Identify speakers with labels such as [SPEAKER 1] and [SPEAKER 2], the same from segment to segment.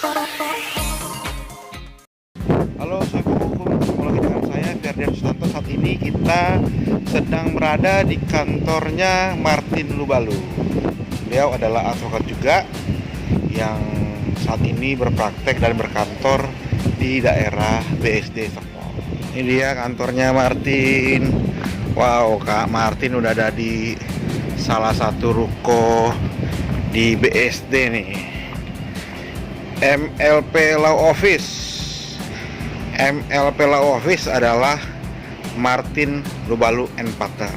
[SPEAKER 1] Halo, Assalamualaikum. Ketemu lagi dengan saya Ferdian Sutanto. Saat ini kita sedang berada di kantornya Martin Lubalu. Beliau adalah advokat juga yang saat ini berpraktek dan berkantor di daerah BSD Serpong. Ini dia kantornya Martin. Wow, Kak Martin udah ada di salah satu ruko di BSD nih. MLP Law Office. MLP Law Office adalah Martin Lubalu and Partner.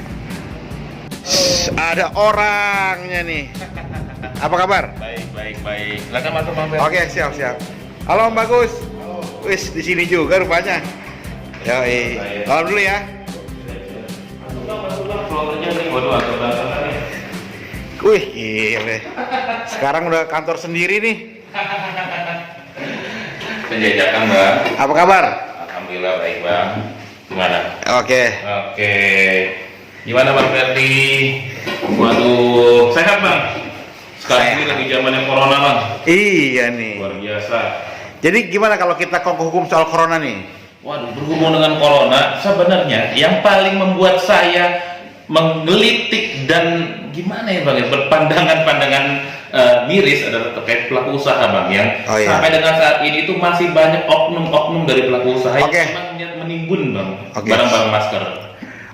[SPEAKER 1] Ada orangnya nih. Apa kabar?
[SPEAKER 2] Baik. Silakan masuk, Bang Fer.
[SPEAKER 1] Oke, siap. Halo, Om Bagus. Wis di sini juga rupanya. Yoi. Lawan dulu ya.
[SPEAKER 2] Floornya nih, waduh, agak berantakan nih.
[SPEAKER 1] Wih, gile. Sekarang udah kantor sendiri nih.
[SPEAKER 2] Penjajakan, Bang.
[SPEAKER 1] Apa kabar?
[SPEAKER 2] Alhamdulillah baik, Bang. Gimana?
[SPEAKER 1] Oke.
[SPEAKER 2] Gimana, Bang Ferdi? Waduh, sehat, Bang? Sekarang ini lagi zamannya corona, Bang.
[SPEAKER 1] Iya nih.
[SPEAKER 2] Luar biasa.
[SPEAKER 1] Jadi gimana kalau kita kongko hukum soal corona nih?
[SPEAKER 2] Waduh, berhubung dengan corona, sebenarnya yang paling membuat saya menggelitik dan gimana ya, Bang, ya, berpandangan-pandangan miris adalah terkait pelaku usaha, Bang, yang sampai dengan saat ini itu masih banyak oknum-oknum dari pelaku usaha yang memang niat menimbun, Bang, barang-barang masker.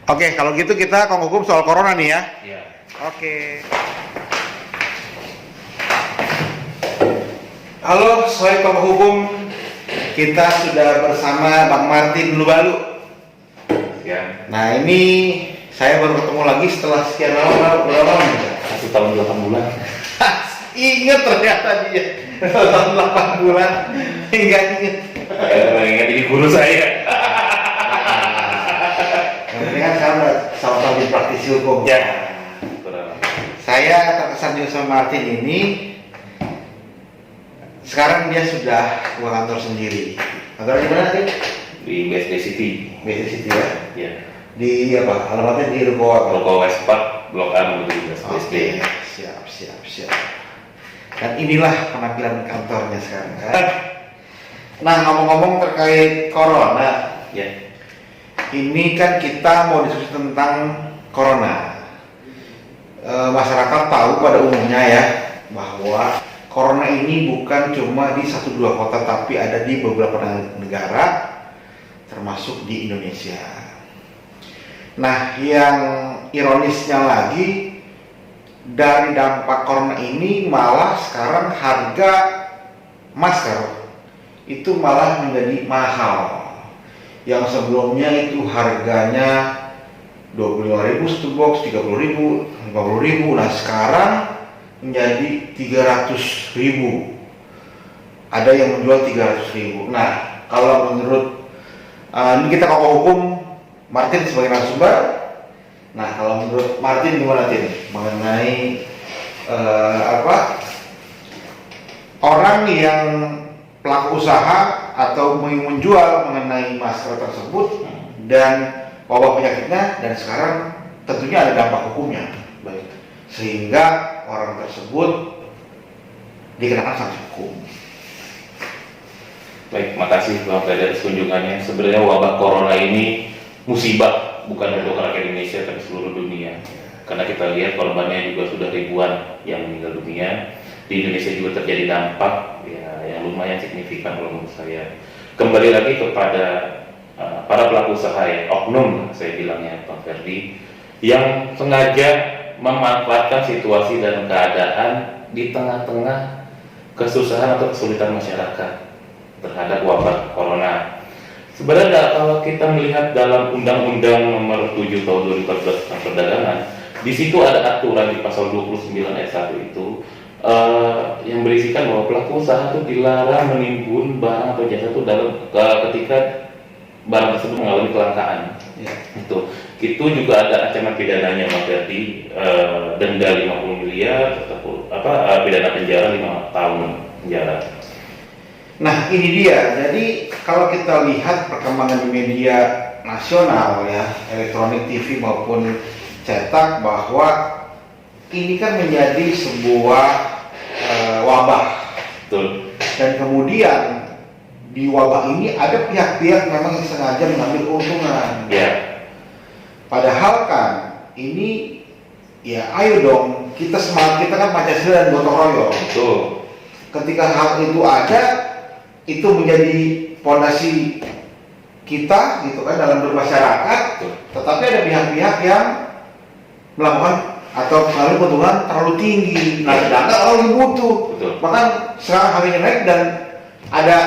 [SPEAKER 1] Oke, kalau gitu kita kongko hukum soal corona nih ya.
[SPEAKER 2] Iya.
[SPEAKER 1] Oke. Halo, soal kongko hukum. Kita sudah bersama Bang Martin Lubalu.
[SPEAKER 2] Ya.
[SPEAKER 1] Nah, ini saya baru ketemu lagi setelah sekian lama, berapa lama?
[SPEAKER 2] Satu tahun 8 bulan.
[SPEAKER 1] Ingat ternyata dia 8 bulan. Hingga ingat.
[SPEAKER 2] Ingat ini guru saya.
[SPEAKER 1] Ini kan saya udah sama-sama di praktisi hukum.
[SPEAKER 2] Ya.
[SPEAKER 1] Saya terkesan juga sama Martin ini. Sekarang dia sudah buka kantor sendiri. Kantornya di mana sih?
[SPEAKER 2] Di BSD City.
[SPEAKER 1] BSD City ya?
[SPEAKER 2] Ya.
[SPEAKER 1] Di apa? Alamatnya di Ruko
[SPEAKER 2] West Park, Blok A menuju BSD.
[SPEAKER 1] Siap. Dan inilah penampilan kantornya sekarang kan. Nah, ngomong-ngomong terkait corona,
[SPEAKER 2] Ya.
[SPEAKER 1] ini kan kita mau diskusi tentang corona. Masyarakat tahu pada umumnya ya bahwa corona ini bukan cuma di 1-2 kota, tapi ada di beberapa negara, termasuk di Indonesia. Nah, yang ironisnya lagi, dari dampak corona ini malah sekarang harga masker itu malah menjadi mahal. Yang sebelumnya itu harganya 25.000 satu box, 30.000, 50.000. Nah, sekarang menjadi 300.000. Ada yang menjual 300.000. Nah, kalau menurut ini kita kongko hukum Martin sebagai narasumber. Nah, kalau menurut Martin gimana, Tin, mengenai orang yang pelaku usaha atau menjual mengenai masker tersebut dan wabah penyakitnya, dan sekarang tentunya ada dampak hukumnya, baik, sehingga orang tersebut dikenakan sanksi hukum.
[SPEAKER 2] Baik, makasih Bang Ferdi atas kunjungannya. Sebenarnya wabah corona ini musibah bukan untuk rakyat Indonesia tapi seluruh dunia. Karena kita lihat korbannya juga sudah ribuan yang meninggal dunia. Di Indonesia juga terjadi dampak ya, yang lumayan signifikan kalau menurut saya. Kembali lagi kepada para pelaku usaha ya, oknum saya bilangnya Bang Ferdi, yang sengaja memanfaatkan situasi dan keadaan di tengah-tengah kesusahan atau kesulitan masyarakat terhadap wabah corona. Sebenarnya kalau kita melihat dalam Undang-Undang Nomor 7 Tahun 2014 tentang Perdagangan, di situ ada aturan di pasal 29 ayat 1 itu yang berisikan bahwa pelaku usaha itu dilarang menimbun barang atau jasa itu dalam ketika barang tersebut mengalami kelangkaan.
[SPEAKER 1] Ya.
[SPEAKER 2] Itu juga ada ancaman pidananya, Mas Ferdi, denda 50 miliar serta pidana penjara 5 tahun penjara.
[SPEAKER 1] Nah, ini dia. Jadi kalau kita lihat perkembangan di media nasional ya, elektronik, TV maupun cetak, bahwa ini kan menjadi sebuah wabah.
[SPEAKER 2] Betul.
[SPEAKER 1] Dan kemudian di wabah ini ada pihak-pihak memang yang sengaja mengambil keuntungan.
[SPEAKER 2] Ya.
[SPEAKER 1] Padahal kan ini ya ayo dong, kita semangat, kita kan Pancasila dan gotong royong.
[SPEAKER 2] Betul.
[SPEAKER 1] Ketika hal itu ada, itu menjadi fondasi kita gitu kan dalam bermasyarakat.
[SPEAKER 2] Betul.
[SPEAKER 1] Tetapi ada pihak-pihak yang melakukan atau mengalami keuntungan terlalu tinggi. Nah, sedangkan orang yang butuh.
[SPEAKER 2] Betul.
[SPEAKER 1] Bahkan sekarang harganya naik dan ada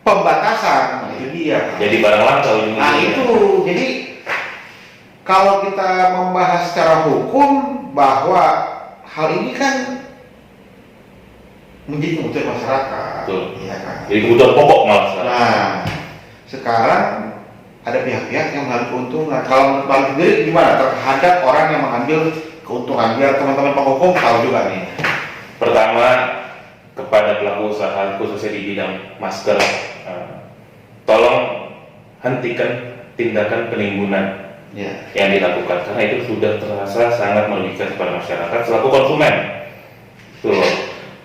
[SPEAKER 1] pembatasan. Nah, itu dia.
[SPEAKER 2] Jadi barang langka ujung-ujungnya.
[SPEAKER 1] Nah itu, jadi kalau kita membahas secara hukum bahwa hal ini kan menjadi kebutuhan masyarakat,
[SPEAKER 2] Betul.
[SPEAKER 1] ya kan?
[SPEAKER 2] Jadi kebutuhan pokok malah sekarang.
[SPEAKER 1] Nah, sekarang ada pihak-pihak yang mengambil keuntungan. Kalau menurut Bang sendiri gimana terhadap orang yang mengambil keuntungan? Biar teman-teman penghukum tahu juga nih.
[SPEAKER 2] Pertama, kepada pelaku usaha khususnya di bidang masker, tolong hentikan tindakan penimbunan
[SPEAKER 1] Ya.
[SPEAKER 2] yang dilakukan karena itu sudah terasa sangat merugikan kepada masyarakat selaku konsumen. Tuh,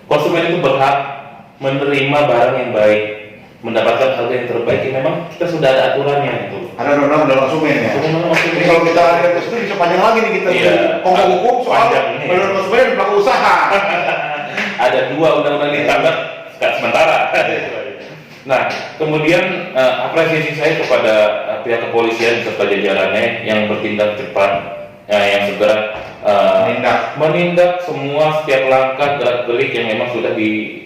[SPEAKER 2] konsumen itu berhak menerima barang yang baik, mendapatkan harga yang terbaik. Yang memang kita sudah ada aturannya itu.
[SPEAKER 1] Ada undang-undang konsumen ya.
[SPEAKER 2] Undang-undang konsumen.
[SPEAKER 1] Jadi kalau kita lihat itu bisa panjang lagi nih kita
[SPEAKER 2] Iya.
[SPEAKER 1] ngomong hukum soal
[SPEAKER 2] Panjang ini.
[SPEAKER 1] undang-undang konsumen dan pelaku usaha.
[SPEAKER 2] Ada 2 undang-undang ditambah sementara. Nah, kemudian apresiasi saya kepada pihak kepolisian serta jajarannya yang bertindak cepat, yang segera menindak semua setiap langkah gerak-gerik yang memang sudah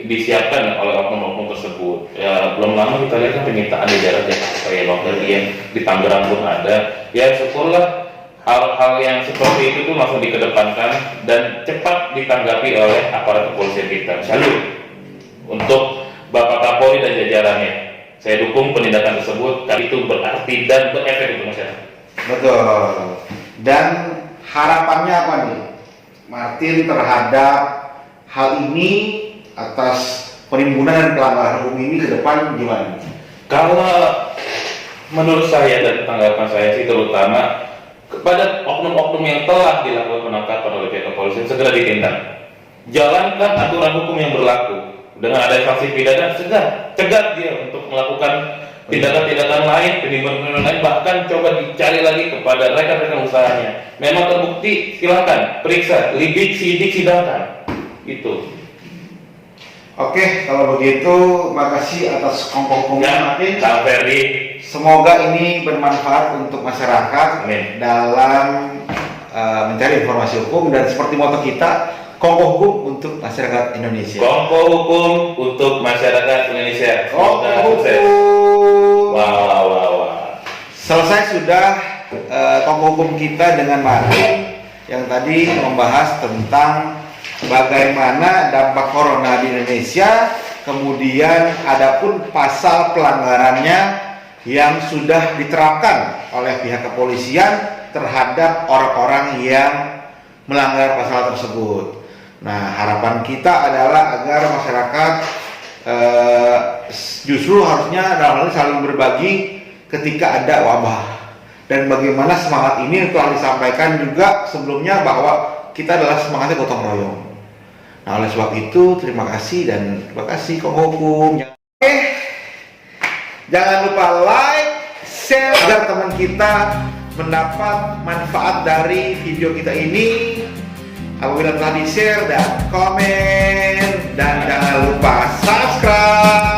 [SPEAKER 2] disiapkan oleh oknum-oknum tersebut. Ya, belum lama kita lihat kan penyitaan di daerah Jakarta ya, Bang, dari yang di Tangerang pun ada. Ya, syukurlah hal-hal yang seperti itu tuh langsung dikedepankan dan cepat ditanggapi oleh aparat kepolisian kita. Salut untuk Bapak Kapolri dan jajarannya. Saya dukung penindakan tersebut karena itu berarti dan berefek untuk masyarakat.
[SPEAKER 1] Betul. Dan harapannya apa nih, Martin, terhadap hal ini atas penimbunan dan pelanggaran hukum ini ke depan gimana?
[SPEAKER 2] Kalau menurut saya dan tanggapan saya sih terutama kepada oknum-oknum yang telah dilakukan penangkapan oleh pihak kepolisian segera ditindak. Jalankan aturan hukum yang berlaku. Dengan ada sanksi pidana, cegat dia untuk melakukan tindakan-tindakan lain, penimbunan lain, bahkan coba dicari lagi kepada rekan-rekan usahanya. Memang terbukti, silakan periksa, lidik, sidik, sidangkan. Itu.
[SPEAKER 1] Oke, kalau begitu makasih atas kongkong-kongnya Martin.
[SPEAKER 2] Kang Ferdi.
[SPEAKER 1] Semoga ini bermanfaat untuk masyarakat.
[SPEAKER 2] Amin.
[SPEAKER 1] Dalam mencari informasi hukum, dan seperti moto kita, Kongko Hukum untuk masyarakat Indonesia.
[SPEAKER 2] Kongko Hukum untuk masyarakat Indonesia.
[SPEAKER 1] Kongko
[SPEAKER 2] Sukses.
[SPEAKER 1] Hukum.
[SPEAKER 2] Wah.
[SPEAKER 1] Selesai sudah Kongko Hukum kita dengan Martin yang tadi membahas tentang bagaimana dampak corona di Indonesia, kemudian adapun pasal pelanggarannya yang sudah diterapkan oleh pihak kepolisian terhadap orang-orang yang melanggar pasal tersebut. Nah, harapan kita adalah agar masyarakat justru harusnya dalam hal ini saling berbagi ketika ada wabah. Dan bagaimana semangat ini telah disampaikan juga sebelumnya bahwa kita adalah semangatnya gotong royong. Nah, oleh sebab itu terima kasih dan terima kasih Kongko Hukum. Jangan lupa like, share agar teman kita mendapat manfaat dari video kita ini. Apabila telah di-share dan komen, dan jangan lupa subscribe.